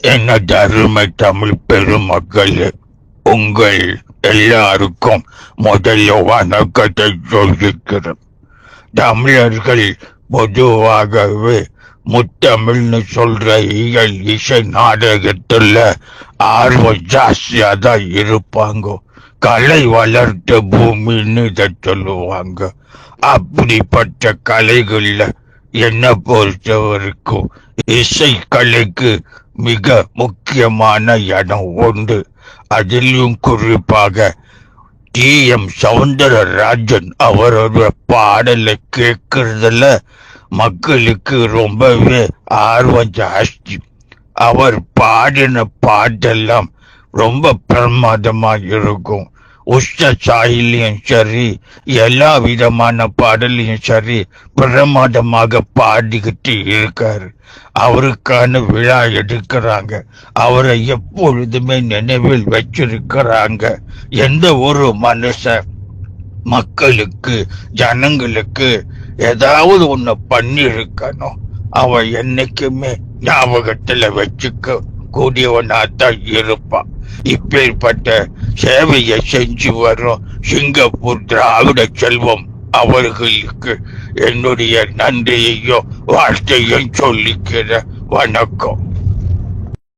எனது அருமை தமிழ் பெருமக்களே, உங்கள் எல்லாருக்கும் முதல்ல வணக்கத்தை சொல்லிக்கிறேன். தமிழர்கள் பொதுவாகவே முத்தமிழ்னு சொல்ற இயல் இசை நாடகத்துல ஆர்வம் ஜாஸ்தியா தான் இருப்பாங்க. கலை வளர்த்த பூமின்னு இதை சொல்லுவாங்க. அப்படிப்பட்ட கலைகள்ல என்ன பொறுத்த வரைக்கும் இசை கலைக்கு மிக முக்கியமான இடம் உண்டு. அதிலும் குறிப்பாக டி.எம். சௌந்தரராஜன் அவரோட பாடலை கேட்கறதுல மக்களுக்கு ரொம்பவே ஆர்வம் ஜாஸ்தி. அவர் பாடின பாட்டெல்லாம் ரொம்ப பிரமாதமா இருக்கும். உஷ்ட சாயிலையும் சரி, எல்லா விதமான பாடலையும் சரி பிரமாதமாக பாடிக்கிட்டு இருக்காரு. அவருக்கான விழா எடுக்கிறாங்க. அவரை எப்பொழுதுமே நினைவில் வச்சிருக்கிறாங்க. எந்த ஒரு மனுஷன் மக்களுக்கு ஜனங்களுக்கு ஏதாவது ஒண்ணு பண்ணி இருக்கணும், அவன் என்னைக்குமே ஞாபகத்துல வச்சுக்க கூடியவனாத்தான் இருப்பான். இப்பேற்பட்ட சேவையை செஞ்சு வரும் சிங்கப்பூர் திராவிட செல்வம் அவர்களுக்கு என்னுடைய நன்றியையும் வாழ்த்தையும் சொல்லிக்கிற. வணக்கம்.